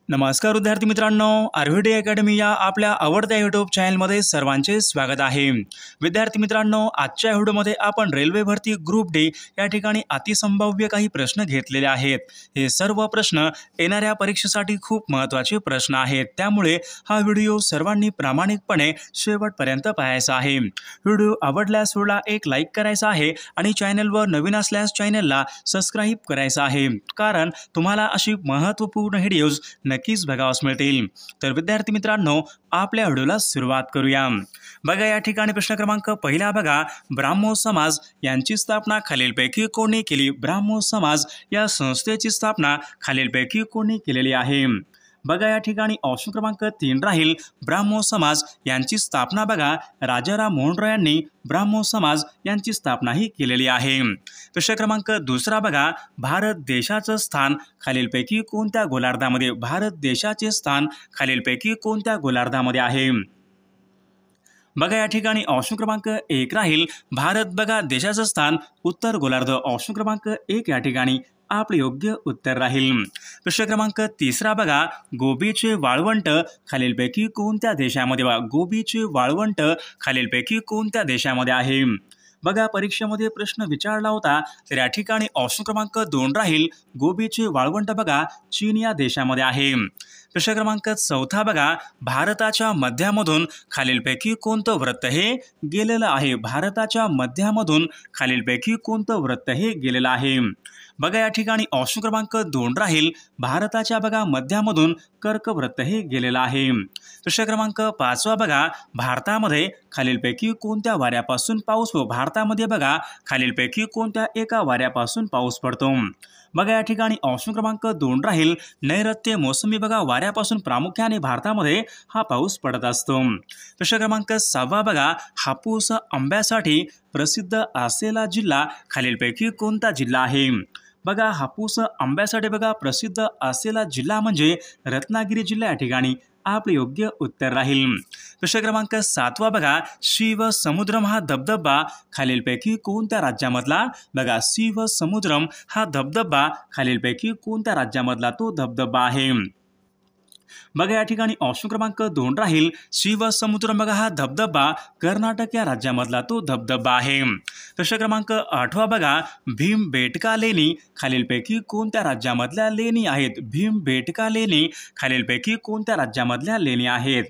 नमस्कार विद्यार्थी मित्रांनो, आरव्हीडी अकॅडमी या आपल्या आवडत्या यूट्यूब चॅनलमध्ये सर्वांचे स्वागत आहे। विद्यार्थी मित्रांनो, आजच्या व्हिडिओमध्ये आपण रेल्वे भरती ग्रुप डी या ठिकाणी अतिसंभाव्य काही प्रश्न घेतलेले आहेत। हे सर्व प्रश्न येणाऱ्या परीक्षेसाठी खूप महत्त्वाचे प्रश्न आहेत, त्यामुळे हा व्हिडिओ सर्वांनी प्रामाणिकपणे शेवटपर्यंत पाहायचा आहे। व्हिडिओ आवडल्यास व्हिडिओला एक लाईक करायचा आहे आणि चॅनलवर नवीन असल्यास चॅनलला सबस्क्राईब करायचं आहे, कारण तुम्हाला अशी महत्त्वपूर्ण व्हिडिओज नक्कीच बघावयास मिळतील। तर विद्यार्थी मित्रांनो, आपल्या व्हिडिओला सुरुवात करूया। बघा, या ठिकाणी प्रश्न क्रमांक पहिला बघा, ब्राह्मो समाज यांची स्थापना खालीलपैकी कोणी केली? ब्राह्मो समाज या संस्थेची स्थापना खालीलपैकी कोणी केलेली आहे? बघा, या ठिकाणी ऑप्शन क्रमांक 3 राहील, ब्राह्मो समाज यांची स्थापना बघा राजाराम मोहन रॉय यांनी ब्राह्मो समाज यांची स्थापना ही केलेली आहे। प्रश्न क्रमांक दुसरा बघा, भारत देशाचं स्थान खालीलपैकी कोणत्या गोलार्धामध्ये? भारत देशाचे स्थान खालीलपैकी कोणत्या गोलार्धामध्ये आहे? बघा, या ठिकाणी ऑप्शन क्रमांक 1 राहील, भारत बघा देशाचं स्थान उत्तर गोलार्ध। ऑप्शन क्रमांक 1 या ठिकाणी आपले योग्य उत्तर राहील। प्रश्न क्रमांक तिसरा बघा, गोबीचे वाळवंट खालीलपैकी कोणत्या देशामध्ये? गोबीचे वाळवंट खालीलपैकी कोणत्या देशामध्ये आहे? बघा, परीक्षेमध्ये प्रश्न विचारला होता, तर या ठिकाणी ऑप्शन क्रमांक 2 राहील, गोबीचे वाळवंट बघा चीन या देशामध्ये आहे। प्रश्न क्रमांक चौथा बघा, भारताच्या मध्यामधून खालीलपैकी कोणतं वृत्त हे गेलेलं आहे? भारताच्या मध्यामधून खालीलपैकी कोणतं वृत्त हे गेलेलं आहे? बघा, या ठिकाणी ऑप्शन क्रमांक 2 राहील, भारताच्या बघा मध्यामधून कर्कवृत्त हे गेलेलं आहे। प्रश्न क्रमांक 5 बघा, भारतामध्ये खालीलपैकी कोणत्या वाऱ्यापासून पाऊस पडतो? भारतामध्ये बघा खालीलपैकी कोणत्या एका वाऱ्यापासून पाऊस पडतो? बघा, या ठिकाणी ऑप्शन क्रमांक 2 राहील, नैऋत्य मोसमी बघा वाऱ्यापासून प्रामुख्याने भारतामध्ये हा पाऊस पडत असतो। प्रश्न क्रमांक 6 बघा, हापूस आंब्यासाठी प्रसिद्ध असलेला जिल्हा खालीलपैकी कोणता जिल्हा आहे? बघा, हापूस आंब्यासाठी बघा प्रसिद्ध असलेला जिल्हा म्हणजे रत्नागिरी जिल्हा या ठिकाणी आपले योग्य उत्तर राहील। प्रश्न क्रमांक 7 बघा, शिवसमुद्रम हा धबधबा खालीलपैकी कोणत्या राज्यामधला? बघा, शिवसमुद्रम हा धबधबा खालीलपैकी कोणत्या राज्यामधला तो धबधबा आहे? बघा, या ठिकाणी ऑप्शन क्रमांक 2 राहील, शिवसमुद्रम बघा हा धबधबा कर्नाटक या राज्यामधला तो धबधबा आहे। प्रश्न क्रमांक 8 बघा, भीमबेटका लेणी खालीलपैकी कोणत्या राज्यामधल्या लेणी आहेत? भीमबेटका लेणी खालीलपैकी कोणत्या राज्यामधल्या लेणी आहेत?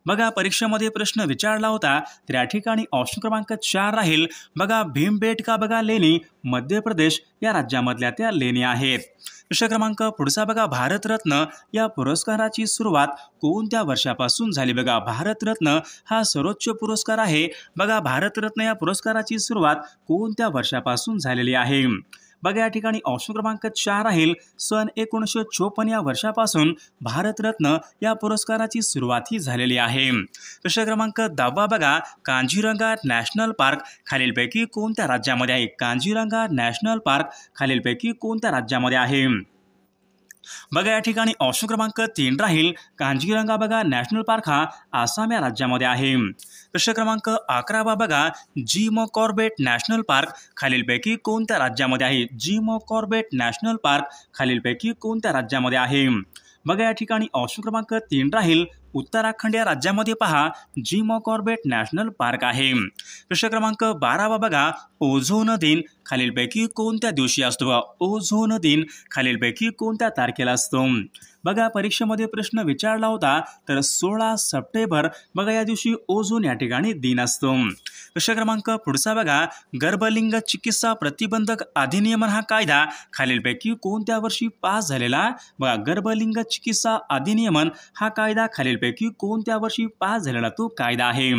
बघा, परीक्षेमध्ये प्रश्न विचारला होता, तर या ठिकाणी ऑप्शन क्रमांक 4 राहील, बघा भीमबेटका बघा लेणी मध्य प्रदेश या राज्यामधल्या त्या लेणी आहेत। प्रश्न क्रमांक पुढचा बघा, भारतरत्न या पुरस्काराची सुरुवात कोणत्या वर्षापासून झाली? बघा, भारतरत्न हा सर्वोच्च पुरस्कार आहे, बघा भारतरत्न या पुरस्काराची सुरुवात कोणत्या वर्षापासून झालेली आहे? बघा, या ठिकाणी ऑप्शन क्रमांक 4 राहील, सन 1954 या वर्षापासून भारतरत्न या पुरस्काराची सुरुवात ही झालेली आहे। प्रश्न क्रमांक 10 बघा, कांजीरंगा नॅशनल पार्क खालीलपैकी कोणत्या राज्यामध्ये आहे? कांजीरंगा नॅशनल पार्क खालीलपैकी कोणत्या राज्यामध्ये आहे? बघा, या ठिकाणी ऑप्शन क्रमांक 3 राहील, कांजीरंगा बघा नॅशनल पार्क हा आसाम या राज्यामध्ये आहे। प्रश्न क्रमांक 11 बघा, जिम कॉर्बेट नॅशनल पार्क खालीलपैकी कोणत्या राज्यामध्ये आहे? जिम कॉर्बेट नॅशनल पार्क खालीलपैकी कोणत्या राज्यामध्ये आहे? बघा, या ठिकाणी ऑप्शन क्रमांक 3 राहील, उत्तराखंड या राज्यामध्ये पहा जिम कॉर्बेट नॅशनल पार्क आहे। प्रश्न क्रमांक 12 बघा, ओझोन दिन खालीलपैकी कोणत्या दिवशी असतो? ओझोन दिन खालीलपैकी कोणत्या तारखेला असतो? बघा, परीक्षेमध्ये प्रश्न विचारला होता, तर 16 सप्टेंबर बघा या दिवशी ओझोन या ठिकाणी दिन असतो। प्रश्न क्रमांक पुढचा बघा, गर्भलिंग चिकित्सा प्रतिबंधक अधिनियम हा कायदा खालीलपैकी कोणत्या वर्षी पास झालेला? बघा, गर्भलिंग चिकित्सा अधिनियमन हा कायदा खालीलपैकी कोणत्या वर्षी पास झालेला तो कायदा आहे?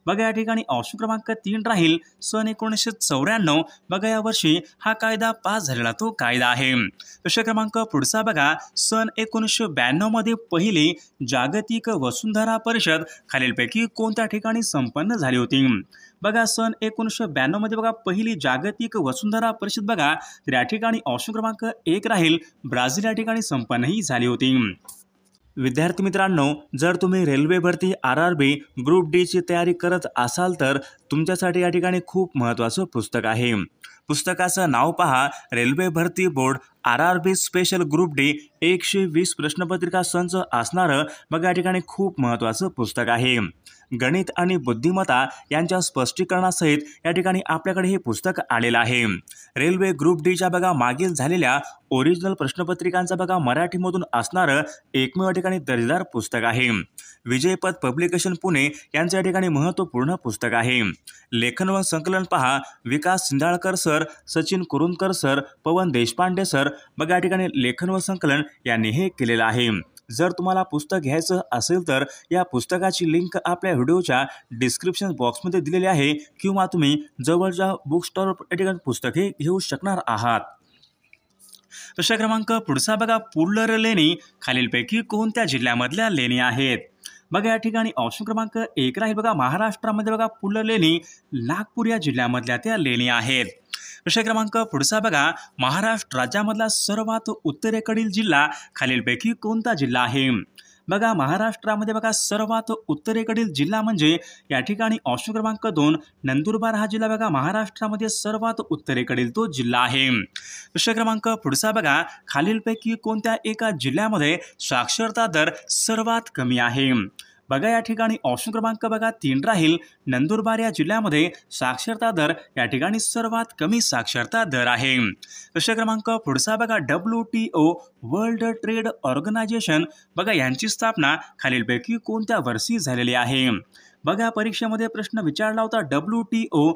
बघा, या ठिकाणी ऑप्शन क्रमांक 3 राहील, सन 1994 बघा या वर्षी हा कायदा पास झालेला तो कायदा आहे। प्रश्न क्रमांक पुढचा बघा, सन 1992 मध्ये पहिली जागतिक वसुंधरा परिषद खालीलपैकी कोणत्या ठिकाणी संपन्न झाली होती? बघा, सन 1992 मध्ये बघा पहिली जागतिक वसुंधरा परिषद बघा, तर या ठिकाणी ऑप्शन क्रमांक 1 राहील, ब्राझील या ठिकाणी संपन्न ही झाली होती। विद्यार्थी मित्रांनो, जर तुम्ही रेल्वे भरती RRB ग्रुप डी ची तयारी करत असाल तर तुमच्यासाठी या ठिकाणी खूप महत्त्वाचं पुस्तक आहे। पुस्तकाचं नाव पहा, रेल्वे भरती board RRB special group D 120 प्रश्नपत्रिका संच असणारं बघा या ठिकाणी खूप महत्त्वाचं पुस्तक आहे. गणित आणि बुद्धिमत्ता यांच्या स्पष्टीकरणासहित या ठिकाणी आपल्याकडे हे पुस्तक आलेलं आहे. रेल्वे ग्रुप डीच्या बघा मागील झालेल्या ओरिजिनल प्रश्नपत्रिकांचा बघा मराठीमधून असणारं एकमेव ठिकाणी दर्जेदार पुस्तक आहे. विजयपथ पब्लिकेशन पुणे यांचं या ठिकाणी महत्त्वपूर्ण पुस्तक आहे. लेखन व संकलन पहा, विकास सिंधाळकर सर, सचिन कुरुंदकर सर, पवन देशपांडे सर बघा या ठिकाणी लेखन व संकलन यांनी हे केलेलं आहे. जर तुम्हाला पुस्तक घ्यायचं असेल तर या पुस्तकाची लिंक आपल्या व्हिडिओच्या डिस्क्रिप्शन बॉक्समध्ये दिलेली आहे किंवा तुम्ही जवळच्या बुक स्टॉल या ठिकाणी पुस्तक हे घेऊ शकणार आहात. प्रश्न क्रमांक पुढचा बघा, पुर्लर लेणी खालीलपैकी कोणत्या जिल्ह्यामधल्या लेणी आहेत? बघा या ठिकाणी ऑप्शन क्रमांक 1 राहील बघा, महाराष्ट्रामध्ये बघा पुर्लर लेणी नागपूर या जिल्ह्यामधल्या त्या लेणी आहेत. प्रश्न क्रमांक पुढचा बघा, महाराष्ट्र राज्यामधला सर्वात उत्तरेकडील जिल्हा खालीलपैकी कोणता जिल्हा आहे? बघा महाराष्ट्रामध्ये बघा सर्वात उत्तरेकडील जिल्हा म्हणजे या ठिकाणी ऑप्शन क्रमांक 2 नंदुरबार हा जिल्हा बघा महाराष्ट्रामध्ये सर्वात उत्तरेकडील तो जिल्हा आहे. प्रश्न क्रमांक पुढचा बघा, खालीलपैकी कोणत्या एका जिल्ह्यामध्ये साक्षरता दर सर्वात कमी आहे? बघा या ठिकाणी ऑप्शन क्रमांक बघा 3 राहील, नंदुरबार या जिल्ह्यामध्ये साक्षरता दर या ठिकाणी सर्वात कमी साक्षरता दर आहे. प्रश्न क्रमांक पुढचा बघा, WTO वर्ल्ड ट्रेड ऑर्गनायझेशन बघा यांची स्थापना खालीलपैकी कोणत्या वर्षी झालेली आहे? बघा परीक्षेमध्ये प्रश्न विचारला होता WTO,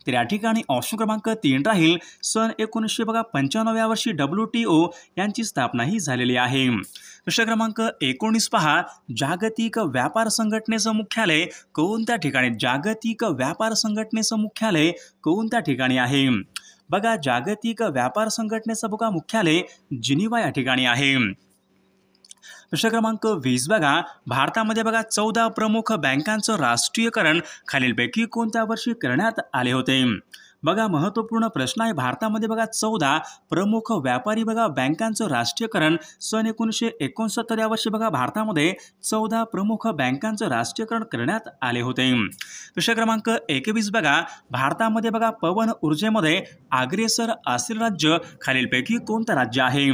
तर या ठिकाणी ऑप्शन क्रमांक 3 राहील, सन 1995 वर्षी WTO यांची स्थापना ही झालेली आहे. प्रश्न क्रमांक 19 पहा, जागतिक व्यापार संघटनेचं मुख्यालय कोणत्या ठिकाणी? जागतिक व्यापार संघटनेचं मुख्यालय कोणत्या ठिकाणी आहे? बघा जागतिक व्यापार संघटनेचं बघा मुख्यालय जिनिव्हा या ठिकाणी आहे. प्रश्न क्रमांक 20 बघा, भारतामध्ये बघा 14 प्रमुख बँकांचं राष्ट्रीयकरण खालीलपैकी कोणत्या वर्षी करण्यात आले होते? बघा महत्त्वपूर्ण प्रश्न आहे. भारतामध्ये बघा 14 प्रमुख व्यापारी बघा बँकांचं राष्ट्रीयकरण सन 1969 या वर्षी बघा भारतामध्ये 14 प्रमुख बँकांचं राष्ट्रीयकरण करण्यात आले होते. प्रश्न क्रमांक 21 बघा, भारतामध्ये बघा पवन ऊर्जेमध्ये अग्रेसर असलेलं राज्य खालीलपैकी कोणतं राज्य आहे?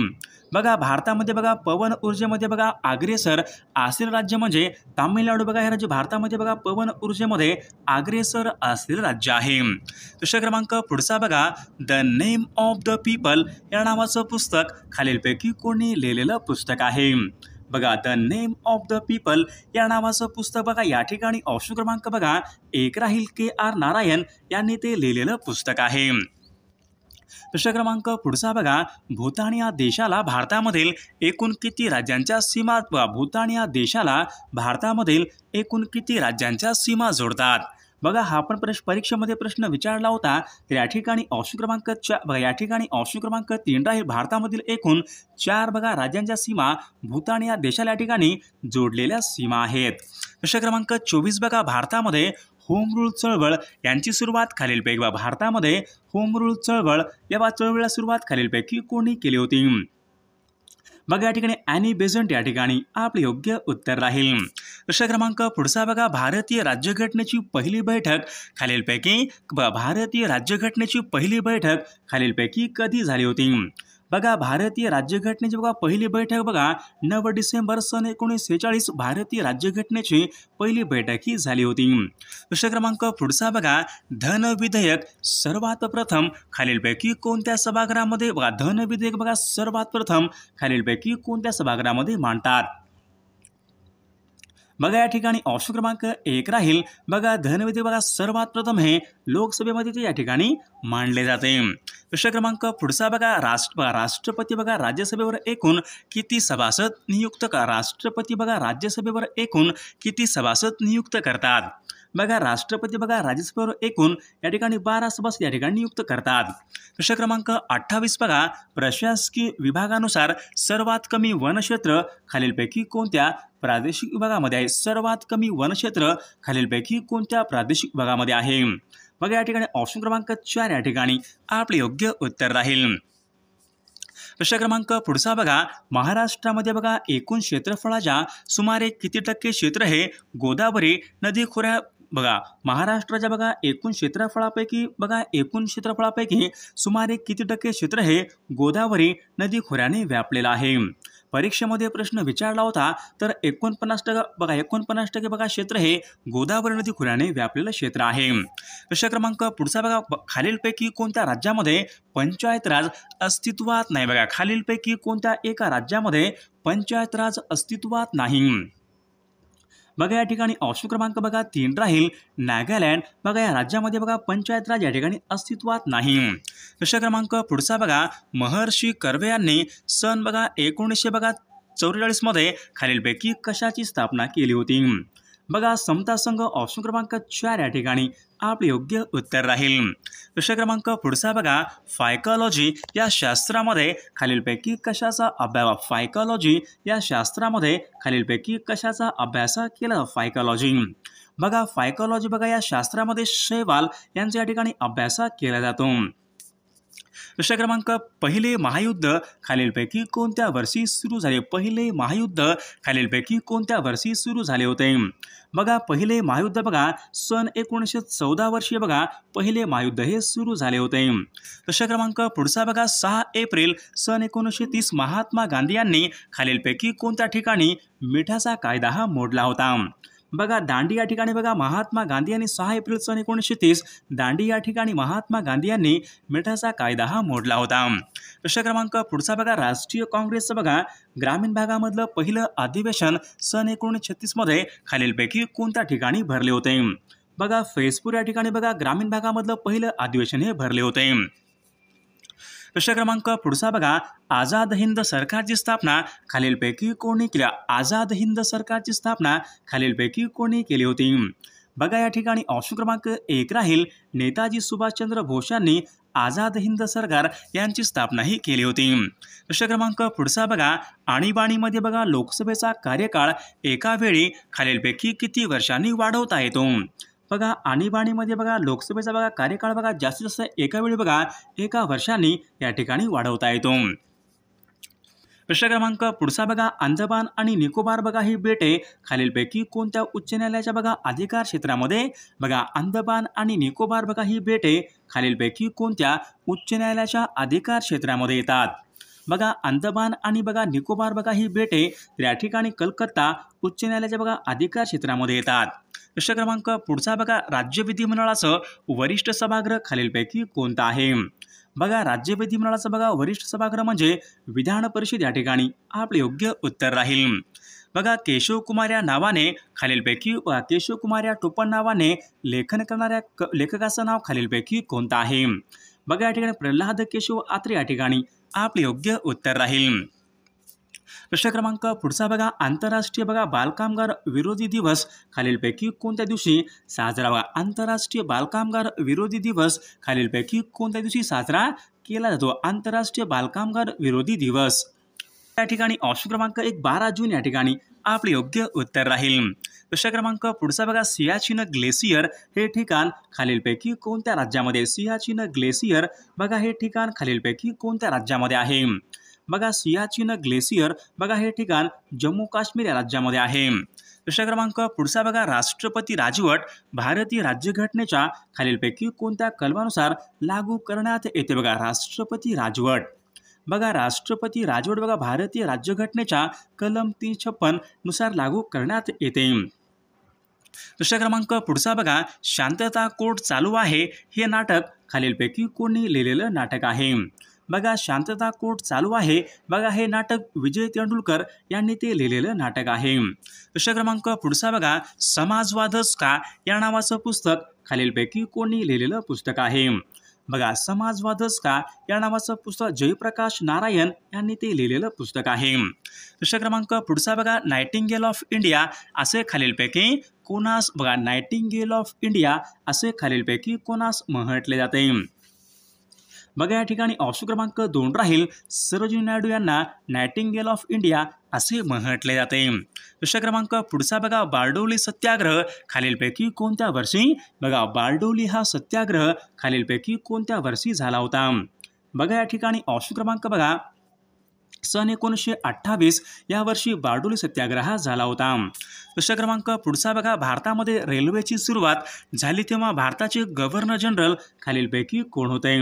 बघा भारतामध्ये बघा पवन ऊर्जेमध्ये बघा अग्रेसर असलेलं राज्य म्हणजे तामिळनाडू बघा हे राज्य भारतामध्ये बघा पवन ऊर्जेमध्ये अग्रेसर असलेलं राज्य आहे. प्रश्न क्रमांक पुढचा बघा, the name of the people या नावाचं पुस्तक खालीलपैकी कोणी लिहिलेलं पुस्तक आहे? बघा the name of the people या नावाचं पुस्तक बघा या ठिकाणी ऑप्शन क्रमांक बघा 1 राहील, KR नारायण यांनी ते लिहिलेलं पुस्तक आहे. प्रश्न क्रमांक पुढचा बघा, भूतान या देशाला भारतामधील एकूण किती राज्यांच्या सीमा भूतान या देशाला भारतामधील एकूण किती राज्यांच्या सीमा जोडतात? बघा हा पण परीक्षेमध्ये प्रश्न विचारला होता, तर या ठिकाणी ऑप्शन क्रमांक 4 बघा या ठिकाणी ऑप्शन क्रमांक 3 राहील, भारतामधील एकूण 4 बघा राज्यांच्या सीमा भूतान या देशाला या ठिकाणी जोडलेल्या सीमा आहेत. प्रश्न क्रमांक 24 बघा, भारतामध्ये होम रूल चळवळ यांची सुरुवात खालीलपैकी भारतामध्ये होम रूल चळवळ या चळवळीला सुरुवात खालीलपैकी कोणी केली होती? बघा या ठिकाणी ॲनी बेझंट या ठिकाणी आपले योग्य उत्तर राहील. प्रश्न क्रमांक पुढचा बघा, भारतीय राज्यघटनेची पहिली बैठक खालीलपैकी भारतीय राज्यघटनेची पहिली बैठक खालीलपैकी कधी झाली होती? बघा भारतीय राज्यघटनेची बघा पहिली बैठक बघा 9 डिसेंबर सन 1946 भारतीय राज्यघटनेची पहिली बैठक ही झाली होती. प्रश्न क्रमांक पुढचा बघा, धन विधेयक सर्वात प्रथम खालीलपैकी कोणत्या सभागृहामध्ये बघा धन विधेयक बघा सर्वात प्रथम खालीलपैकी कोणत्या सभागृहामध्ये मांडतात? बघा या ठिकाणी ऑप्शन क्रमांक 1 राहील, बघा धन विधेयक बघा सर्वात प्रथम हे लोकसभेमध्ये ते या ठिकाणी मांडले जाते. प्रश्न क्रमांक पुढचा बघा, राष्ट्रपती बघा राज्यसभेवर एकूण किती सभासद नियुक्त राष्ट्रपती बघा राज्यसभेवर एकूण किती सभासद नियुक्त करतात? बघा राष्ट्रपती बघा राज्यसभेवर एकूण या ठिकाणी 12 सभासद या ठिकाणी नियुक्त करतात. प्रश्न क्रमांक 28 बघा, प्रशासकीय विभागानुसार सर्वात कमी वनक्षेत्र खालीलपैकी कोणत्या प्रादेशिक विभागामध्ये आहे? सर्वात कमी वनक्षेत्र खालीलपैकी कोणत्या प्रादेशिक विभागामध्ये आहे? बघा या ठिकाणी ऑप्शन क्रमांक 4 या ठिकाणी आपले योग्य उत्तर राहील. प्रश्न क्रमांक पुढचा बघा, महाराष्ट्रामध्ये बघा एकूण क्षेत्रफळाच्या सुमारे किती टक्के क्षेत्र हे गोदावरी नदी बघा महाराष्ट्राच्या बघा एकूण क्षेत्रफळापैकी सुमारे किती टक्के क्षेत्र हे गोदावरी नदी खोऱ्याने व्यापलेलं आहे? परीक्षेमध्ये प्रश्न विचारला होता तर 49% बघा क्षेत्र हे गोदावरी नदी खोऱ्याने व्यापलेलं क्षेत्र आहे। प्रश्न क्रमांक पुढचा बघा खालीलपैकी कोणत्या राज्यामध्ये पंचायत राज अस्तित्वात नाही? बघा खालीलपैकी कोणत्या एका राज्यामध्ये पंचायत राज अस्तित्वात नाही? बघा या ठिकाणी ऑप्शन क्रमांक बघा 3 राहील नागालँड। बघा या राज्यामध्ये बघा पंचायत राज या ठिकाणी अस्तित्वात नाही। प्रश्न क्रमांक पुढचा बघा महर्षी कर्वे यांनी सन बघा 1944 मध्ये खालीलपैकी कशाची स्थापना केली होती? बघा समता संघ ऑप्शन क्रमांक 4 या ठिकाणी आपले योग्य उत्तर राहील। प्रश्न क्रमांक पुढचा बघा फायकॉलॉजी या शास्त्रामध्ये खालीलपैकी कशाचा अभ्यास केला? फायकॉलॉजी बघा बघा या शास्त्रामध्ये शैवाल यांचा या ठिकाणी अभ्यास केला जातो। प्रश्न क्रमांक पहिले महायुद्ध खालीलपैकी कोणत्या वर्षी सुरू झाले? पहिले महायुद्ध खालीलपैकी कोणत्या वर्षी सुरू झाले होते? बघा पहिले महायुद्ध बघा सन 1914 वर्षी बघा पहिले महायुद्ध हे सुरू झाले होते। प्रश्न क्रमांक पुढचा बघा 6 एप्रिल सन 1930 महात्मा गांधी यांनी खालीलपैकी कोणत्या ठिकाणी मिठाचा कायदा हा मोडला होता? बघा दांडी या ठिकाणी बघा महात्मा गांधी यांनी 6 एप्रिल सन 1930 दांडी या ठिकाणी महात्मा गांधी यांनी मिठाचा कायदा हा मोडला होता। प्रश्न क्रमांक पुढचा बघा राष्ट्रीय काँग्रेसचं बघा ग्रामीण भागामधलं पहिलं अधिवेशन सन 1936 मध्ये खालीलपैकी कोणत्या ठिकाणी भरले होते? बघा फैजपूर या ठिकाणी बघा ग्रामीण भागामधलं पहिलं अधिवेशन हे भरले होते। प्रश्न क्रमांक पुढचा बघा आझाद हिंद सरकारची स्थापना खालीलपैकी कोणी केली? आझाद हिंद सरकारची स्थापना खालीलपैकी कोणी केली होती? बघा या ठिकाणी ऑप्शन क्रमांक 1 राहील नेताजी सुभाषचंद्र बोस यांनी आझाद हिंद सरकार यांची स्थापना ही केली होती। प्रश्न क्रमांक पुढचा बघा आणीबाणीमध्ये बघा लोकसभेचा कार्यकाळ एका वेळी खालीलपैकी किती वर्षांनी वाढवता येतो? बघा आणीबाणीमध्ये बघा लोकसभेचा बघा कार्यकाळ बघा जास्तीत जास्त एका वेळी बघा 1 वर्षांनी या ठिकाणी वाढवता येतो। प्रश्न क्रमांक पुढचा बघा अंदमान आणि निकोबार बघा ही बेटे खालीलपैकी कोणत्या उच्च न्यायालयाच्या बघा अधिकार क्षेत्रामध्ये? बघा अंदमान आणि निकोबार बघा ही बेटे खालीलपैकी कोणत्या उच्च न्यायालयाच्या अधिकार क्षेत्रामध्ये येतात? बघा अंदमान आणि बघा निकोबार बघा ही बेटे या ठिकाणी कलकत्ता उच्च न्यायालयाच्या बघा अधिकार क्षेत्रामध्ये येतात। प्रश्न क्रमांक पुढचा बघा राज्य विधिमंडळाचं वरिष्ठ सभागृह खालीलपैकी कोणतं आहे? बघा राज्य विधिमंडळाचं बघा वरिष्ठ सभागृह म्हणजे विधान परिषद या ठिकाणी आपले योग्य उत्तर राहील। बघा केशव कुमार या नावाने खालीलपैकी केशव कुमार या टोपण नावाने लेखन करणाऱ्या लेखकाचं नाव खालीलपैकी कोणतं आहे? बघा या ठिकाणी प्रल्हाद केशव आत्रे या ठिकाणी आपले योग्य उत्तर राहील। प्रश्न क्रमांक पुढचा बघा आंतरराष्ट्रीय बघा बालकामगार विरोधी दिवस खालीलपैकी कोणत्या दिवशी साजरा? बघा आंतरराष्ट्रीय बालकामगार विरोधी दिवस खालीलपैकी कोणत्या दिवशी साजरा केला जातो? आंतरराष्ट्रीय बालकामगार विरोधी दिवस या ठिकाणी ऑप्शन क्रमांक 1 12 जून या ठिकाणी आपले योग्य उत्तर राहील। प्रश्न क्रमांक पुढचा बघा सियाचीन ग्लेशियर हे ठिकाण खालीलपैकी कोणत्या राज्यामध्ये? सियाचीन ग्लेशियर बघा हे ठिकाण खालीलपैकी कोणत्या राज्यामध्ये आहे? बघा सियाचीन ग्लेशियर बघा हे ठिकाण जम्मू काश्मीर या राज्यामध्ये आहे। प्रश्न क्रमांक पुढचा बघा राष्ट्रपती राजवट भारतीय राज्यघटनेच्या खालीलपैकी कोणत्या कलमानुसार लागू करण्यात येते? बघा राष्ट्रपती राजवट बघा भारतीय राज्यघटनेच्या कलम 356 नुसार लागू करण्यात येते। प्रश्न क्रमांक पुढचा बघा शांतता कोर्ट चालू आहे हे नाटक खालीलपैकी कोणी लिहिलेलं नाटक आहे? बघा शांतता कोर्ट चालू आहे बघा हे नाटक विजय तेंडुलकर यांनी ते लिहिलेलं नाटक आहे। प्रश्न क्रमांक पुढचा बघा समाजवादच का या नावाचं पुस्तक खालीलपैकी कोणी लिहिलेलं पुस्तक आहे? बघा समाजवादच का या नावाचं पुस्तक जयप्रकाश नारायण यांनी ते लिहिलेलं पुस्तक आहे। प्रश्न क्रमांक पुढचा बघा नायटिंगेल ऑफ इंडिया असे खालीलपैकी कोणास बघा नायटिंगेल ऑफ इंडिया असे खालीलपैकी कोणास म्हटले जाते? बघा या ठिकाणी ऑप्शन क्रमांक 2 राहील सरोजिनी नायडू यांना नायटिंगेल ऑफ इंडिया असे म्हटले जाते। प्रश्न क्रमांक पुढचा बघा बारडोली सत्याग्रह खालीलपैकी कोणत्या वर्षी? बघा बारडोली हा सत्याग्रह खालीलपैकी कोणत्या वर्षी झाला होता? बघा या ठिकाणी ऑप्शन क्रमांक बघा सन 1928 या वर्षी बारडोली सत्याग्रह झाला होता. प्रश्न क्रमांक पुढचा बघा, भारतामध्ये रेल्वेची सुरुवात झाली तेव्हा भारताचे गव्हर्नर जनरल खालीलपैकी कोण होते?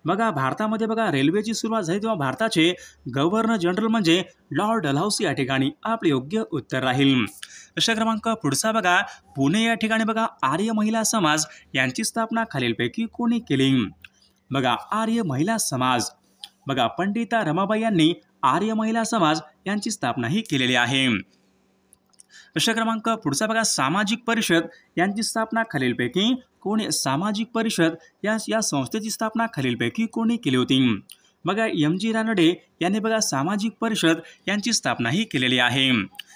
बघा, भारतामध्ये बघा रेल्वेची सुरुवात झाली तेव्हा भारताचे गव्हर्नर जनरल म्हणजे लॉर्ड डलहौसी या ठिकाणी आपले योग्य उत्तर राहील. प्रश्न क्रमांक पुढचा बघा, पुणे या ठिकाणी बघा आर्य महिला समाज यांची स्थापना खालीलपैकी कोणी केली? बघा, आर्य महिला समाज बघा पंडिता रमाबाई यांनी आर्य महिला समाज यांची स्थापना ही केलेली आहे. प्रश्न क्रमांक पुढचा बघा, सामाजिक परिषद यांची स्थापना खालीलपैकी कोणी सामाजिक परिषद या संस्थेची स्थापना खालीलपैकी कोणी केली होती? बघा, एम.जी. रानडे यांनी बघा सामाजिक परिषद यांची स्थापना ही केलेली आहे.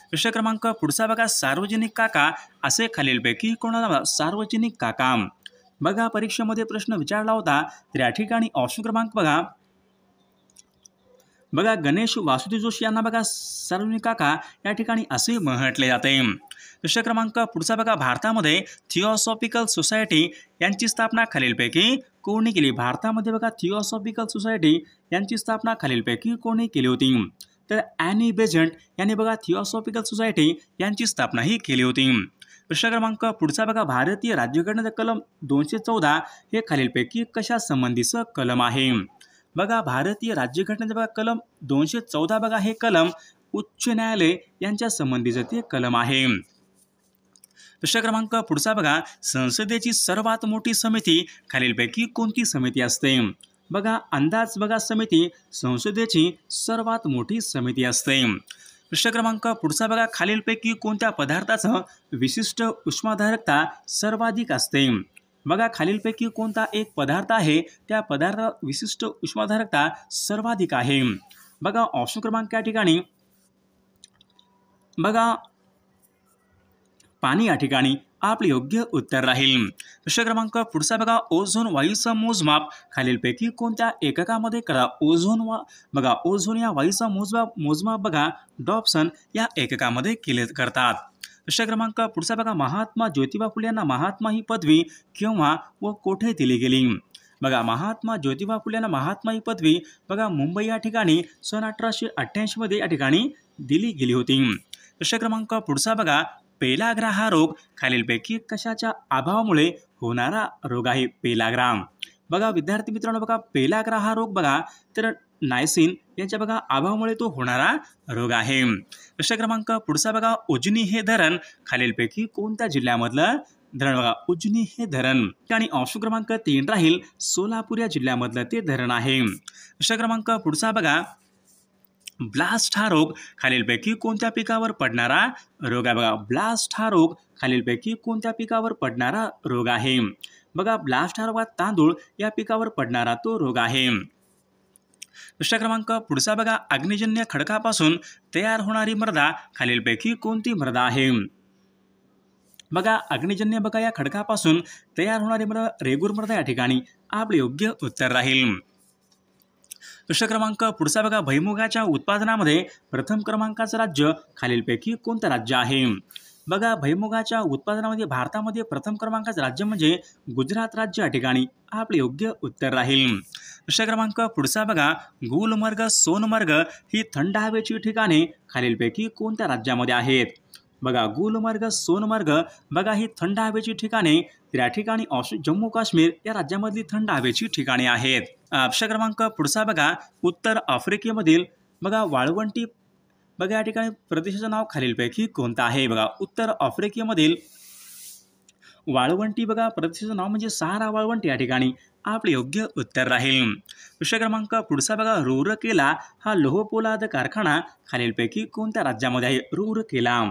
प्रश्न क्रमांक पुढचा बघा, सार्वजनिक काका असे खालीलपैकी कोणाला? सार्वजनिक काका बघा परीक्षेमध्ये प्रश्न विचारला होता तर या ठिकाणी ऑप्शन क्रमांक बघा गणेश वासुदेव जोशी यांना बघा सार्वजनिक काका या ठिकाणी असे म्हटले जाते. प्रश्न क्रमांक पुढचा बघा, भारतामध्ये थिओसॉफिकल सोसायटी यांची स्थापना खालीलपैकी कोणी केली? भारतामध्ये बघा थिओसॉफिकल सोसायटी यांची स्थापना खालीलपैकी कोणी केली होती? तर ॲनी बेझंट यांनी बघा थिओसॉफिकल सोसायटी यांची स्थापना ही केली होती. प्रश्न क्रमांक पुढचा बघा, भारतीय राज्यघटनेचा कलम 214 हे खालीलपैकी कशा संबंधीचं कलम आहे? बघा, भारतीय राज्यघटनेचा बघा कलम 214 बघा हे कलम उच्च न्यायालय यांच्या संबंधीचं ते कलम आहे. प्रश्न क्रमांक पुढचा बघा, संसदेची सर्वात मोठी समिती खालीलपैकी कोणती समिती असते? बघा, अंदाज बघा समिती संसदेची सर्वात मोठी समिती असते. प्रश्न क्रमांक पुढचा बघा, खालीलपैकी कोणत्या पदार्थाचं विशिष्ट उष्माधारकता सर्वाधिक असते? बघा, खालीलपैकी कोणता एक पदार्थ आहे त्या पदार्थात विशिष्ट उष्माधारकता सर्वाधिक आहे? बघा, ऑप्शन क्रमांक या ठिकाणी बघा पाणी या ठिकाणी आपले योग्य उत्तर राहील. प्रश्न क्रमांक पुढचा बघा, ओझोन वायूचं मोजमाप खालीलपैकी कोणत्या एककामध्ये करा? ओझोन या वायूचा मोजमाप बघा डॉप्सन या एककामध्ये केले करतात. प्रश्न क्रमांक पुढचा बघा, महात्मा ज्योतिबा फुले यांना महात्मा ही पदवी केव्हा व कोठे दिली गेली? बघा, महात्मा ज्योतिबा फुले यांना महात्मा ही पदवी बघा मुंबई या ठिकाणी सन 1888 मध्ये या ठिकाणी दिली गेली होती. प्रश्न क्रमांक पुढचा बघा, पेलाग्रा हा रोग खालीलपैकी कशाच्या अभावामुळे होणारा रोग आहे? पेलाग्रा बघा विद्यार्थी मित्रांनो बघा पेलाग्रा हा रोग बघा तर नायसिन यांच्या बघा अभावामुळे तो होणारा रोग आहे. प्रश्न क्रमांक पुढचा बघा, उजनी हे धरण खालीलपैकी कोणत्या जिल्ह्यामधलं धरण? बघा, उजनी हे धरण आणि ऑप्शन क्रमांक 3 राहील सोलापूर या जिल्ह्यामधलं ते धरण आहे. प्रश्न क्रमांक पुढचा बघा, ब्लास्ट हा रोग खालीलपैकी कोणत्या पिकावर पडणारा रोग आहे? बघा, ब्लास्ट हा रोग खालीलपैकी कोणत्या पिकावर पडणारा रोग आहे? बघा, ब्लास्ट हा रोग तांदूळ या पिकावर पडणारा तो रोग आहे. प्रश्न क्रमांक पुढचा बघा, अग्निजन्य खडकापासून तयार होणारी मृदा खालीलपैकी कोणती मृदा आहे? बघा, अग्निजन्य बघा या खडकापासून तयार होणारी मृदा रेगूर मृदा या ठिकाणी आपले योग्य उत्तर राहील. प्रश्न क्रमांक पुढचा बघा, भुईमुगाच्या उत्पादनामध्ये प्रथम क्रमांकाचं राज्य खालीलपैकी कोणतं राज्य आहे? बघा, भुईमुगाच्या उत्पादनामध्ये भारतामध्ये प्रथम क्रमांकाचं राज्य म्हणजे गुजरात राज्य या ठिकाणी आपले योग्य उत्तर राहील. प्रश्न क्रमांक पुढचा बघा, गुलमर्ग सोनमर्ग ही थंड हवेची ठिकाणे खालीलपैकी कोणत्या राज्यामध्ये आहेत? बघा, गुलमर्ग सोनमर्ग बघा ही थंड हवेची ठिकाणे या ठिकाणी जम्मू काश्मीर या राज्यामधली थंड हवेची ठिकाणे आहेत. प्रश्न क्रमांक पुढचा बघा, उत्तर आफ्रिकेमधील बघा वाळवंटी बघा या ठिकाणी प्रदेशाचं नाव खालीलपैकी कोणतं आहे? बघा, उत्तर आफ्रिकेमधील वाळवंटी बघा प्रदेशाचं नाव म्हणजे सहारा वाळवंटी या ठिकाणी आपले योग्य उत्तर राहील. प्रश्न क्रमांक पुढचा बघा, रूरकेला हा लोहपोलाद कारखाना खालीलपैकी कोणत्या राज्यामध्ये आहे? रूरकेला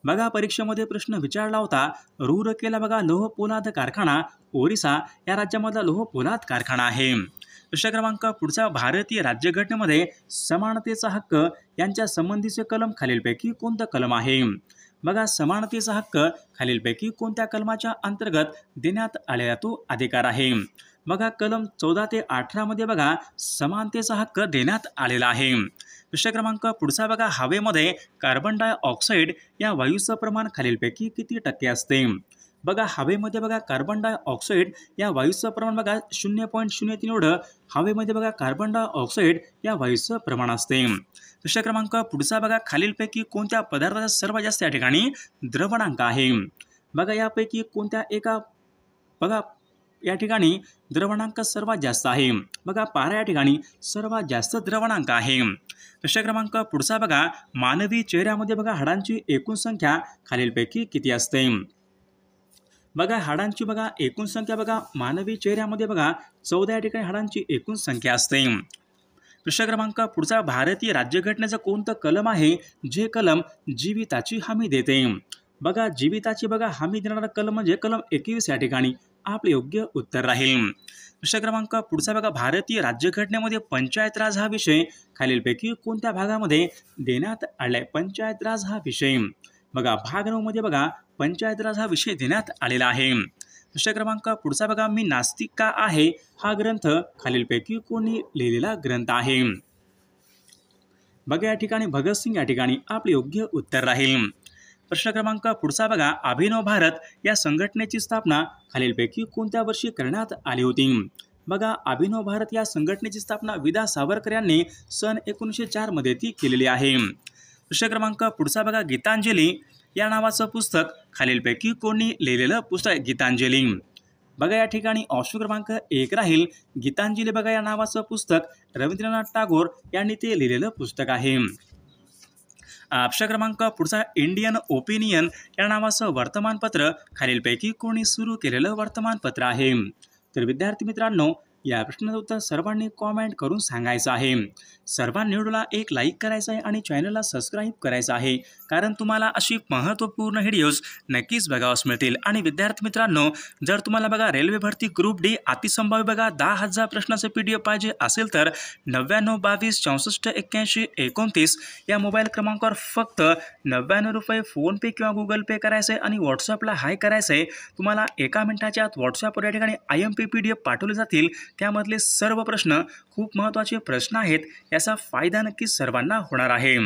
बघा परीक्षेमध्ये प्रश्न विचारला होता. रूरकेला बघा लोहपोलाद कारखाना ओरिसा या राज्यामधला लोहपोलाद कारखाना आहे. प्रश्न क्रमांक पुढचा, भारतीय राज्यघटनेमध्ये समानतेचा हक्क यांच्या संबंधीचे कलम खालीलपैकी कोणतं कलम आहे? बघा, समानतेचा हक्क खालीलपैकी कोणत्या कलमाच्या अंतर्गत देण्यात आलेला तो अधिकार आहे? बघा, कलम 14 ते 18 मध्ये बघा समानतेचा हक्क देण्यात आलेला आहे. प्रश्न क्रमांक पुढचा बघा, हवेमध्ये कार्बन डायऑक्साईड या वायूचं प्रमाण खालीलपैकी किती टक्के असते? बघा हवेमध्ये बघा कार्बन डायऑक्साईड या वायूचं प्रमाण बघा 0.03 एवढं हवेमध्ये बघा कार्बन डायऑक्साईड या वायूचं प्रमाण असते। प्रश्न क्रमांक पुढचा बघा खालीलपैकी कोणत्या पदार्थाचा सर्वात जास्त या ठिकाणी द्रवणांक आहे? बघा यापैकी कोणत्या एका बघा या ठिकाणी द्रवणांक सर्वात जास्त आहे? बघा पारा या ठिकाणी सर्वात जास्त द्रवणांक आहे। प्रश्न क्रमांक पुढचा बघा मानवी चेहऱ्यामध्ये बघा हाडांची एकूण संख्या खालीलपैकी किती असते? बघा हाडांची बघा एकूण संख्या बघा मानवी चेहऱ्यामध्ये बघा 14 या ठिकाणी हाडांची एकूण संख्या असते। प्रश्न क्रमांक पुढचा भारतीय राज्यघटनेचं कोणतं कलम आहे जे कलम जीविताची हमी देते? बघा जीविताची बघा हमी देणारा कलम म्हणजे कलम 21 या ठिकाणी आपले योग्य उत्तर राहील। प्रश्न क्रमांक पुढचा बघा भारतीय राज्यघटनेमध्ये पंचायत राज हा विषय खालीलपैकी कोणत्या भागामध्ये देण्यात आलाय? पंचायत राज हा विषय बघा भाग 9 मध्ये बघा पंचायत राज हा विषय देण्यात आलेला आहे। प्रश्न क्रमांक पुढचा बघा मी नास्तिक का आहे हा ग्रंथ खालीलपैकी कोणी लिहिलेला ग्रंथ आहे? बघा या ठिकाणी भगतसिंग या ठिकाणी आपले योग्य उत्तर राहील। प्रश्न क्रमांक पुढचा बघा अभिनव भारत या संघटनेची स्थापना खालीलपैकी कोणत्या वर्षी करण्यात आली होती? बघा अभिनव भारत या संघटनेची स्थापना विदा सावरकर यांनी सन 1904 मध्ये ती केलेली आहे। प्रश्न क्रमांक पुढचा बघा गीतांजली या नावाचं पुस्तक खालीलपैकी कोणी लिहिलेलं पुस्तक आहे? गीतांजली बघा या ठिकाणी ऑप्शन क्रमांक 1 राहील गीतांजली बघा या नावाचं पुस्तक रवींद्रनाथ टागोर यांनी ते लिहिलेलं पुस्तक आहे। प्रश्न क्रमांक पुढचा इंडियन ओपिनियन या नावाचं वर्तमानपत्र खालीलपैकी कोणी सुरू केलेलं वर्तमानपत्र आहे? तर विद्यार्थी मित्रांनो या प्रश्नाचं उत्तर सर्वांनी कॉमेंट करून सांगायचं आहे। सर्वांनी व्हिडिओला एक लाईक करायचं आहे आणि चॅनलला सबस्क्राईब करायचं आहे कारण तुम्हाला अशी महत्त्वपूर्ण व्हिडिओज नक्कीच बघावयास मिळतील। आणि विद्यार्थी मित्रांनो जर तुम्हाला बघा रेल्वे भरती ग्रुप डी अतिसंभाव्य बघा 10,000 प्रश्नाचं PDF पाहिजे असेल तर 99 22 64 81 29 या मोबाईल क्रमांकावर फक्त 99 रुपये फोनपे किंवा गुगल पे करायचं आहे आणि व्हॉट्सअपला हाय करायचं आहे। तुम्हाला एका मिनिटाच्या आत व्हॉट्सअपवर या ठिकाणी IMP PDF पाठवले जातील। त्यामधले सर्व प्रश्न खूप महत्त्वाचे प्रश्न आहेत याचा फायदा नक्कीच सर्वांना होणार आहे।